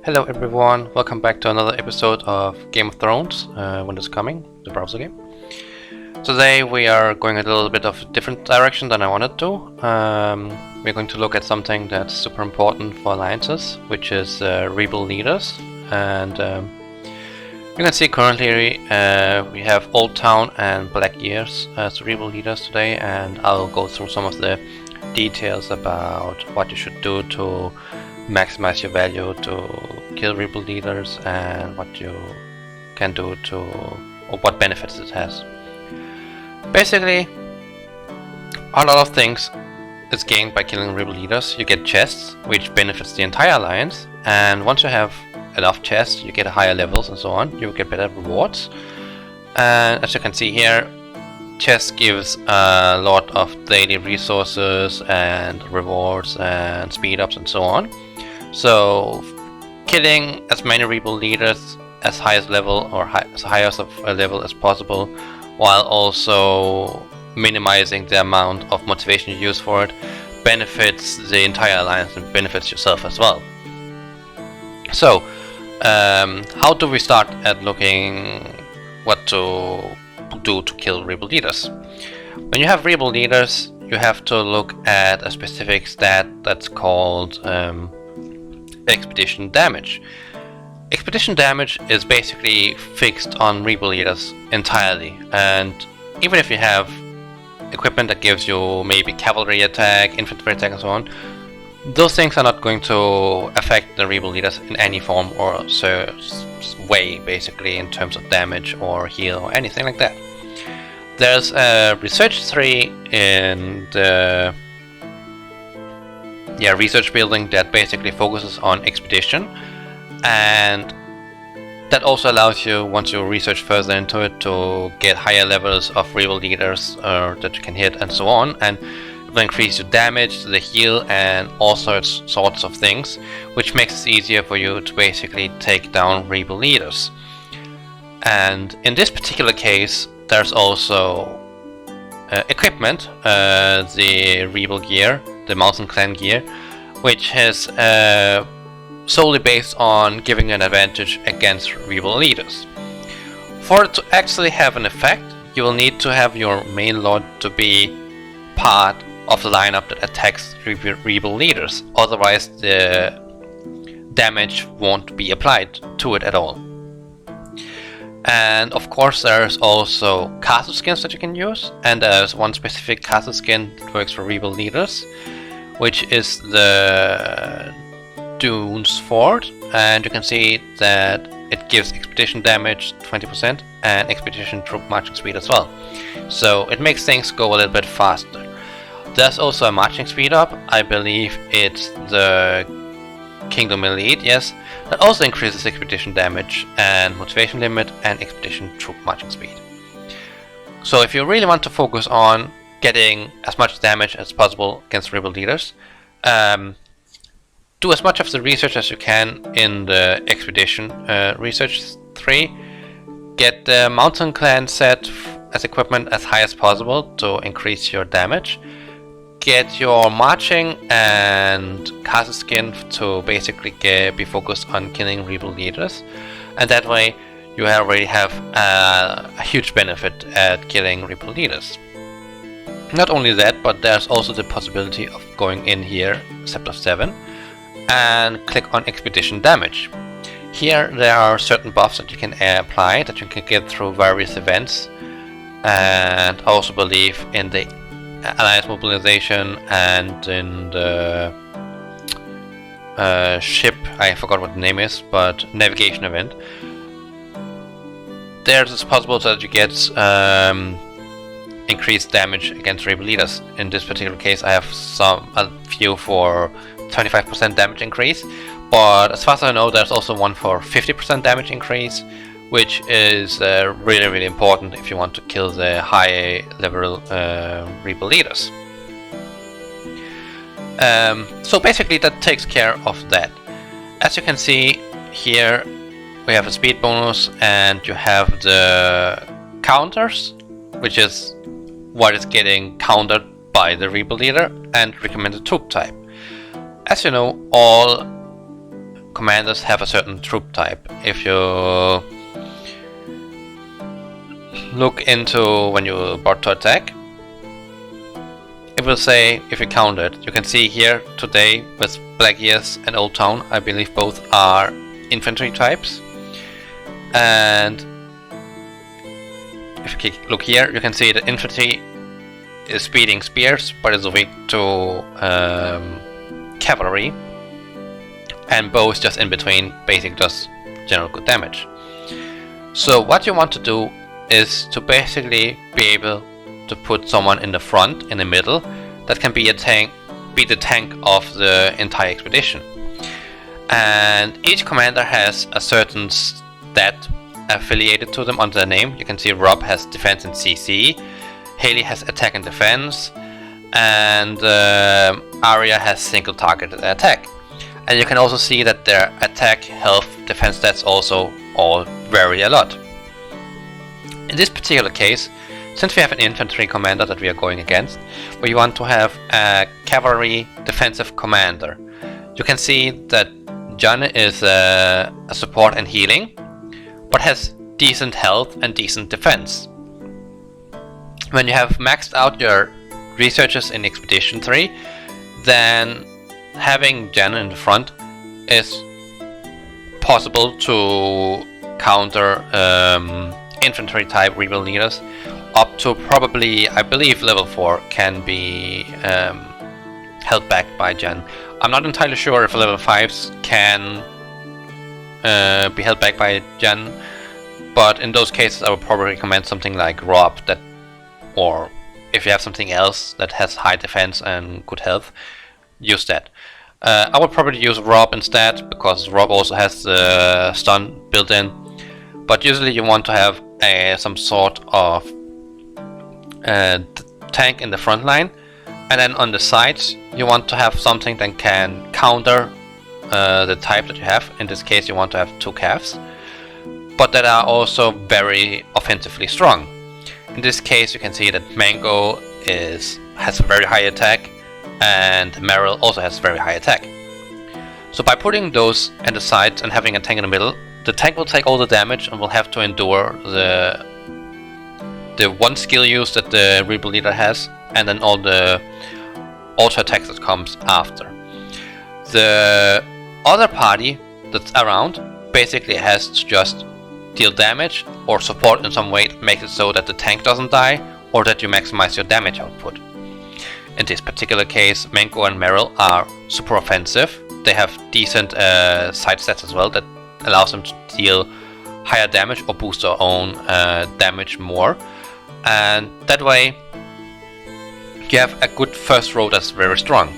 Hello everyone, welcome back to another episode of Game of Thrones, when it's coming, the browser game. Today we are going a little bit of a different direction than I wanted to. We're going to look at something that's super important for alliances, which is rebuild leaders. And you can see currently we have Old Town and Black Years as rebuild leaders today, and I'll go through some of the details about what you should do to maximize your value to kill rebuild leaders and what you can do to, or what benefits it has. Basically, a lot of things is gained by killing rebuild leaders. You get chests, which benefits the entire alliance, and once you have enough chests, you get higher levels and so on. You get better rewards, and as you can see here, chests gives a lot of daily resources and rewards and speed ups and so on. So killing as many rebuild leaders as highest level or as highest of a level as possible, while also minimizing the amount of motivation you use for it, benefits the entire alliance and benefits yourself as well. So how do we start at looking what to do to kill rebuild leaders? When you have rebuild leaders, you have to look at a specific stat that's called expedition damage. Expedition damage is basically fixed on rebuild leaders entirely, and even if you have equipment that gives you maybe cavalry attack, infantry attack and so on, those things are not going to affect the rebuild leaders in any form or way, basically, in terms of damage or heal or anything like that. There's a research tree in the research building that basically focuses on expedition, and that also allows you, once you research further into it, to get higher levels of rebuild leaders that you can hit and so on, and it will increase your damage, the heal, and all sorts of things, which makes it easier for you to basically take down rebuild leaders. And in this particular case, there's also equipment, the rebuild gear, the Mountain Clan gear, which is solely based on giving an advantage against rebuild leaders. For it to actually have an effect, you will need to have your main lord to be part of the lineup that attacks rebuild leaders, otherwise the damage won't be applied to it at all. And of course there's also castle skins that you can use, and there's one specific castle skin that works for rebuild leaders, which is the Dune's Fort, and you can see that it gives expedition damage 20% and expedition troop marching speed as well. So it makes things go a little bit faster. There's also a marching speed up, I believe it's the Kingdom Elite, yes, that also increases expedition damage and motivation limit and expedition troop marching speed. So if you really want to focus on getting as much damage as possible against rebuild leaders, do as much of the research as you can in the expedition research 3. Get the Mountain Clan set as equipment as high as possible to increase your damage. Get your marching and castle skin to basically be focused on killing rebuild leaders, and that way you already have a huge benefit at killing rebuild leaders. Not only that, but there's also the possibility of going in here, Scepter 7, and click on expedition damage. Here there are certain buffs that you can apply that you can get through various events, and I also believe in the alliance mobilization and in the ship, I forgot what the name is, but navigation event. There's this possibility that you get increased damage against rebuild leaders. In this particular case I have a few for 25% damage increase, but as far as I know there's also one for 50% damage increase, which is really important if you want to kill the high level rebuild leaders. So basically that takes care of that. As you can see here, we have a speed bonus, and you have the counters, which is what is getting countered by the rebuild leader, and recommended troop type. As you know, all commanders have a certain troop type. If you look into when you're about to attack, it will say, if you count it, you can see here today with Black Ears and Old Town, I believe both are infantry types. And if you look here, you can see that infantry is speeding spears, but is weak to cavalry, and bow is just in between, basic does general good damage. So what you want to do is to basically be able to put someone in the front, in the middle, that can be a tank, be the tank of the entire expedition. And each commander has a certain stat affiliated to them under their name. You can see Rob has defense and CC, Haley has attack and defense, and Arya has single targeted attack. And you can also see that their attack, health, defense stats also all vary a lot. In this particular case, since we have an infantry commander that we are going against, we want to have a cavalry defensive commander. You can see that Jan is a support and healing, but has decent health and decent defense. When you have maxed out your researchers in Expedition 3, then having Jan in the front is possible to counter infantry type rebuild leaders. Up to probably, I believe, level 4 can be held back by Jan. I'm not entirely sure if level 5s can be held back by Jan, but in those cases I would probably recommend something like Rob, that, or if you have something else that has high defense and good health, use that. I would probably use Rob instead, because Rob also has the stun built in, but usually you want to have some sort of tank in the front line, and then on the sides you want to have something that can counter the type that you have. In this case you want to have 2 calves, but that are also very offensively strong. In this case you can see that Mango has a very high attack, and Meryl also has very high attack. So by putting those at the sides and having a tank in the middle, the tank will take all the damage and will have to endure the one skill use that the rebuild leader has, and then all the auto attacks that comes after. The other party that's around basically has to just deal damage or support in some way that makes it so that the tank doesn't die, or that you maximize your damage output. In this particular case, Mango and Meryl are super offensive. They have decent side stats as well that allows them to deal higher damage or boost their own damage more. And that way you have a good first row that's very strong.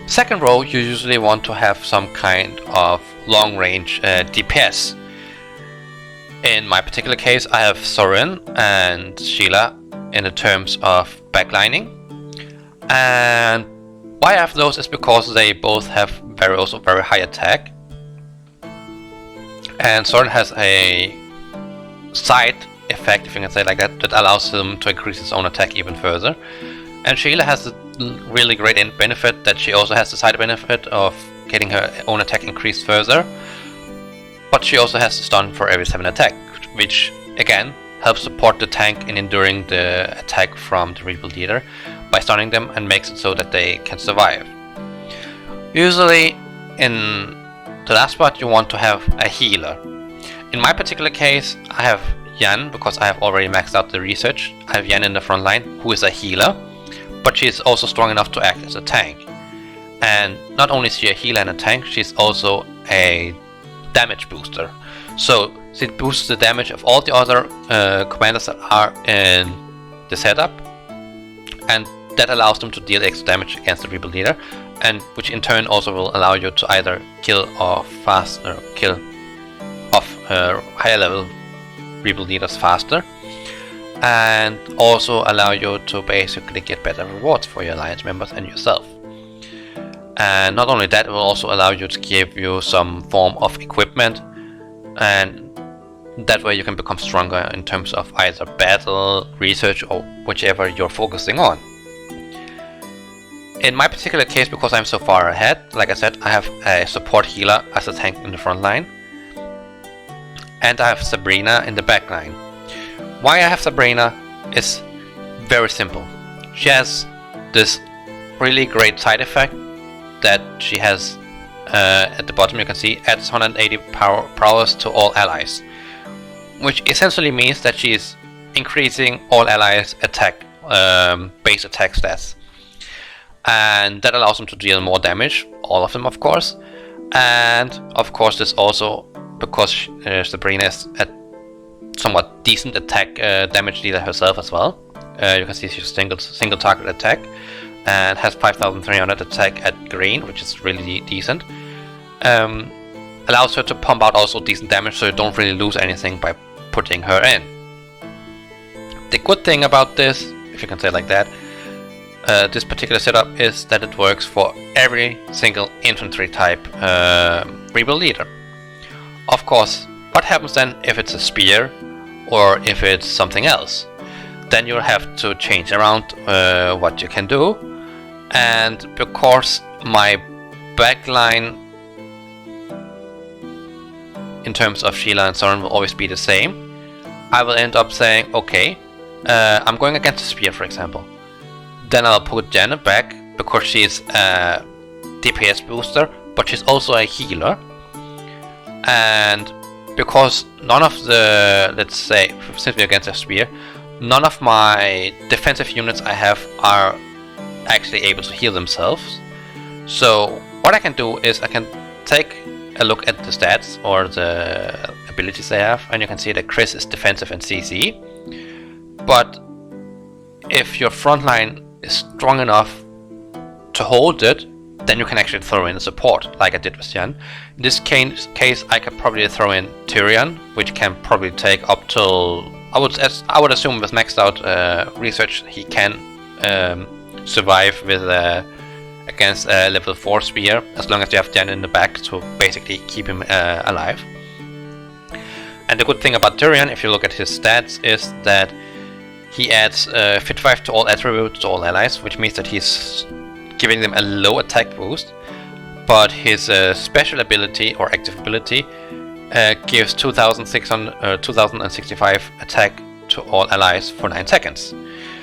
Second row, you usually want to have some kind of long range DPS. In my particular case I have Soren and Sheila in the terms of backlining. And why I have those is because they both have also very high attack. And Soren has a side effect, if you can say it like that, that allows him to increase his own attack even further. And Sheila has a really great benefit that she also has the side benefit of getting her own attack increased further. But she also has the stun for every 7 attack, which again helps support the tank in enduring the attack from the rebuild leader by stunning them, and makes it so that they can survive. Usually in the last spot you want to have a healer. In my particular case I have Jan, because I have already maxed out the research. I have Jan in the front line, who is a healer, but she is also strong enough to act as a tank. And not only is she a healer and a tank, she's also a damage booster. So she boosts the damage of all the other commanders that are in the setup, and that allows them to deal extra damage against the rebuild leader, and which in turn also will allow you to either kill off higher level rebuild leaders faster, and also allow you to basically get better rewards for your alliance members and yourself. And not only that, it will also allow you to give you some form of equipment, and that way you can become stronger in terms of either battle, research, or whichever you're focusing on. in my particular case, because I'm so far ahead, like I said, I have a support healer as a tank in the front line, and I have Sabrina in the back line. Why I have Sabrina is very simple. She has this really great side effect that she has at the bottom. You can see adds 180 prowess to all allies, which essentially means that she is increasing all allies' attack base attack stats, and that allows them to deal more damage, all of them of course. And of course this also, because Sabrina is a somewhat decent attack damage dealer herself as well. You can see she's single target attack and has 5300 attack at green, which is really decent. Allows her to pump out also decent damage, so you don't really lose anything by putting her in. The good thing about this, if you can say it like that, this particular setup is that it works for every single infantry type rebuild leader. Of course, what happens then if it's a spear or if it's something else? Then you'll have to change around what you can do, and because my backline in terms of Sheila and Soren will always be the same, I will end up saying, okay, I'm going against a spear, for example. Then I'll put Janet back because she's a DPS booster, but she's also a healer. And because none of the, let's say, since we're against a spear, none of my defensive units I have are actually able to heal themselves. So what I can do is I can take a look at the stats or the abilities they have, and you can see that Chris is defensive and CC. But if your front line is strong enough to hold it, then you can actually throw in a support, like I did with Jan. In this case, I could probably throw in Tyrion, which can probably take up till, I would assume with maxed out research, he can survive with against a level 4 spear, as long as you have Jan in the back to basically keep him alive. And the good thing about Tyrion, if you look at his stats, is that he adds Fit 5 to all attributes to all allies, which means that he's giving them a low attack boost, but his special ability or active ability gives 2065 attack to all allies for 9 seconds.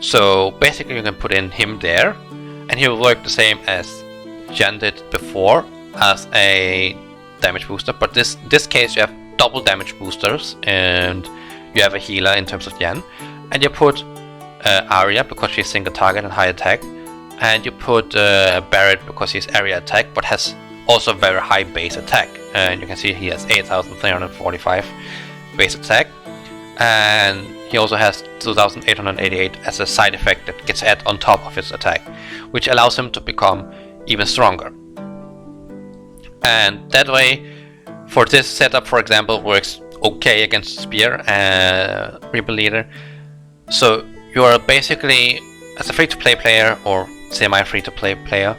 So basically you can put in him there, and he will work the same as Jan did before as a damage booster, but this case you have double damage boosters, and you have a healer in terms of Jan, and you put Arya because she's single target and high attack, and you put Barrett because he's area attack but has also very high base attack, and you can see he has 8345 base attack, and he also has 2888 as a side effect that gets added on top of his attack, which allows him to become even stronger. And that way, for this setup, for example, works okay against Spear Reaper Leader. So you are basically, as a free-to-play player or semi-free-to-play player,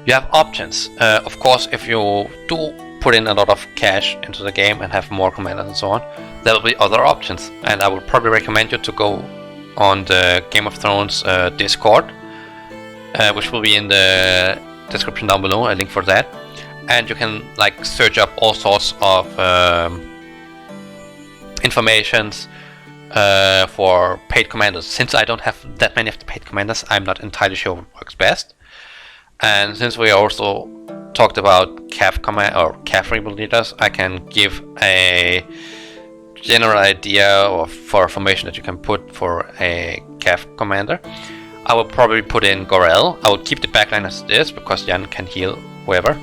you have options. Of course, if you do put in a lot of cash into the game and have more commanders and so on, there will be other options, and I would probably recommend you to go on the Game of Thrones Discord, which will be in the description down below, a link for that, and you can like search up all sorts of informations for paid commanders. Since I don't have that many of the paid commanders, I'm not entirely sure what works best. And since we also talked about CAF command or CAF rebuild leaders, I can give a general idea for formation that you can put for a CAF commander. I will probably put in Gorel. I will keep the backline as it is because Jan can heal whoever.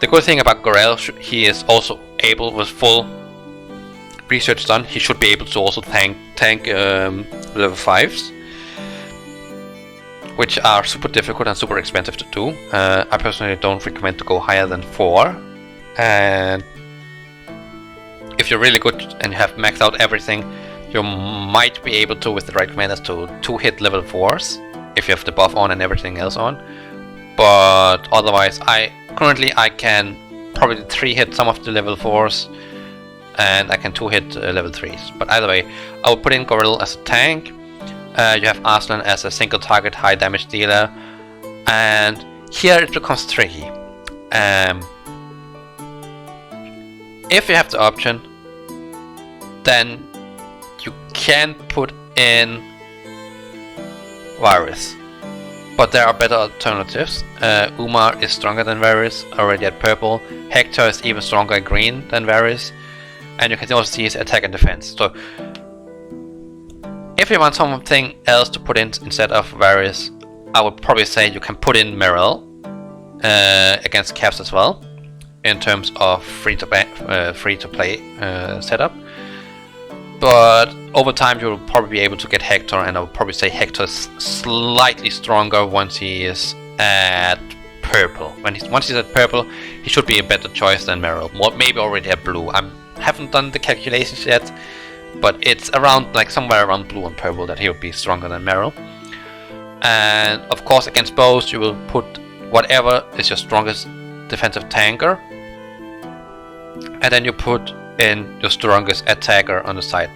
The good thing about Gorel, he is also able, with full research done, he should be able to also tank level 5s, which are super difficult and super expensive to do. I personally don't recommend to go higher than 4, and if you're really good and you have maxed out everything, you might be able to, with the right commanders, to 2-hit level 4s if you have the buff on and everything else on. But otherwise, currently I can probably 3-hit some of the level 4s, and I can 2-hit level 3s. But either way, I will put in Goril as a tank. You have Arslan as a single target high damage dealer, And here it becomes tricky. If you have the option, then you can put in Varys, but there are better alternatives. Umar is stronger than Varys, already at purple. Hector is even stronger at green than Varys, and you can also see his attack and defense. So if you want something else to put in instead of Varys, I would probably say you can put in Merrill against Cavs as well, in terms of free to play setup. But over time you'll probably be able to get Hector, and I would probably say Hector is slightly stronger once he is at purple. Once he's at purple, he should be a better choice than Merrill. Maybe already at blue. I haven't done the calculations yet, but it's around, like somewhere around blue and purple, that he would be stronger than Merrill. And of course against bows you will put whatever is your strongest defensive tanker, and then you put in your strongest attacker on the side.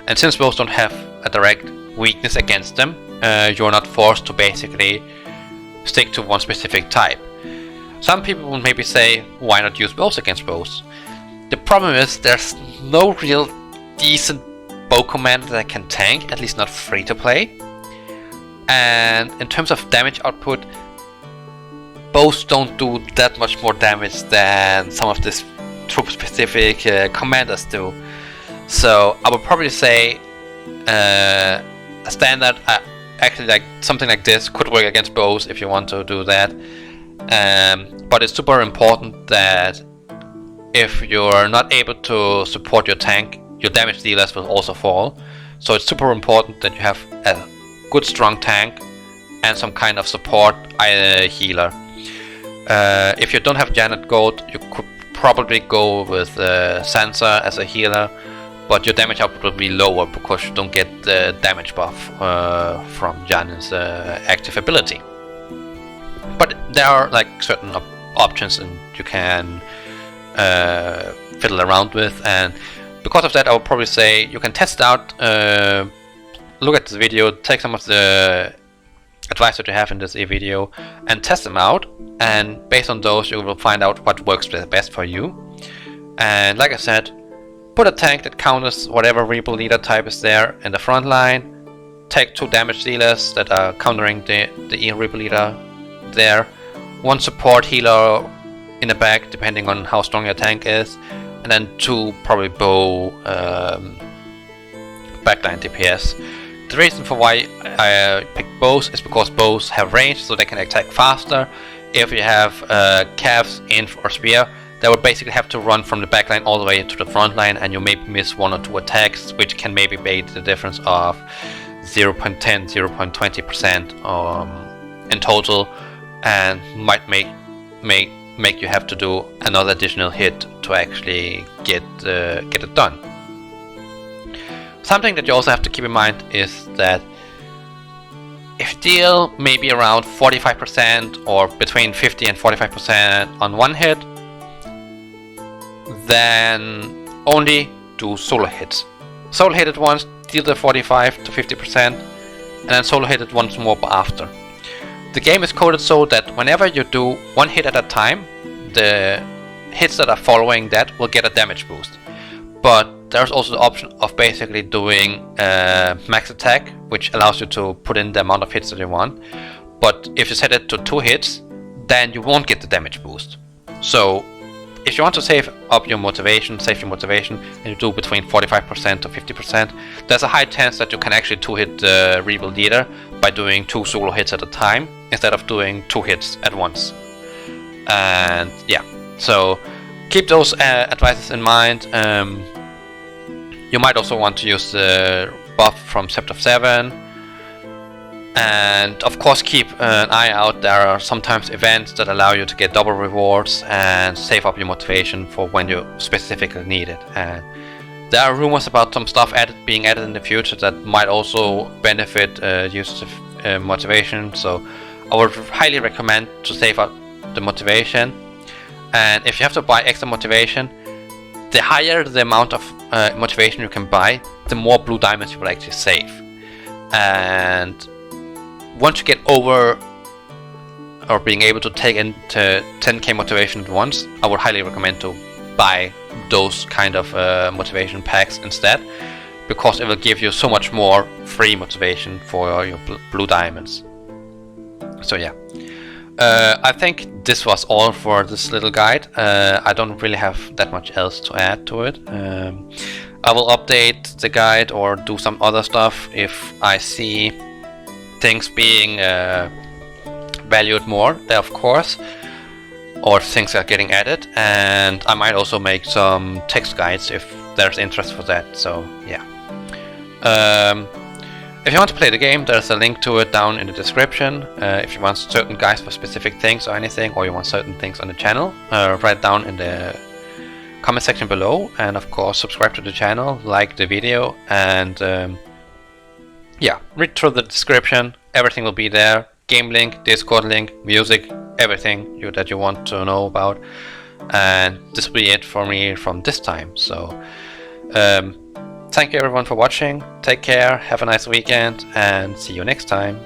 And since bows don't have a direct weakness against them, you're not forced to basically stick to one specific type. Some people will maybe say, why not use bows against bows? The problem is there's no real decent bow commander that can tank, at least not free to play. And in terms of damage output, bows don't do that much more damage than some of these troop specific commanders do. So I would probably say a standard, actually like something like this could work against bows if you want to do that. But it's super important that if you're not able to support your tank, your damage dealers will also fall. So it's super important that you have a good strong tank and some kind of support healer. If you don't have Janet Gold, you could probably go with Sansa as a healer, but your damage output will be lower because you don't get the damage buff from Janet's active ability. But there are like certain options and you can fiddle around with, and because of that I would probably say you can test out, look at this video, take some of the advice that you have in this video and test them out, and based on those you will find out what works best for you. And like I said, put a tank that counters whatever Reaper leader type is there in the front line, take 2 damage dealers that are countering the Ean Reaper leader there, 1 support healer in the back depending on how strong your tank is, and then 2 probably bow backline DPS. The reason for why I picked bows is because bows have range, so they can attack faster. If you have calves, inf or spear, they would basically have to run from the backline all the way to the front line, and you maybe miss 1 or 2 attacks, which can maybe be the difference of 0.10, 0.20% in total, and might make you have to do another additional hit to actually get it done. Something that you also have to keep in mind is that if you deal maybe around 45% or between 50 and 45% on one hit, then only do solo hits. Solo hit it once, deal the 45 to 50%, and then solo hit it once more after. The game is coded so that whenever you do 1 hit at a time, the hits that are following that will get a damage boost. But there's also the option of basically doing max attack, which allows you to put in the amount of hits that you want. But if you set it to 2 hits, then you won't get the damage boost. So if you want to save your motivation, and you do between 45% to 50%, there's a high chance that you can actually 2-hit the Rebel leader by doing 2 solo hits at a time instead of doing 2 hits at once. And yeah, so keep those advices in mind. You might also want to use the buff from Scepter of 7, and of course keep an eye out. There are sometimes events that allow you to get double rewards and save up your motivation for when you specifically need it. And there are rumors about some stuff being added in the future that might also benefit users of motivation, so I would highly recommend to save up the motivation. And if you have to buy extra motivation, the higher the amount of motivation you can buy, the more blue diamonds you will actually save. And once you get over or being able to take into 10k motivation at once, I would highly recommend to buy those kind of motivation packs instead, because it will give you so much more free motivation for your blue diamonds. So yeah, I think this was all for this little guide. I don't really have that much else to add to it. I will update the guide or do some other stuff if I see things being valued more there, of course, or things are getting added, and I might also make some text guides if there's interest for that. So yeah, if you want to play the game, there's a link to it down in the description. If you want certain guides for specific things or anything, or you want certain things on the channel, write down in the comment section below, and of course subscribe to the channel, like the video, and yeah, read through the description. Everything will be there: game link, Discord link, music, everything that you want to know about. And this will be it for me from this time. So thank you everyone for watching. Take care, have a nice weekend, and see you next time.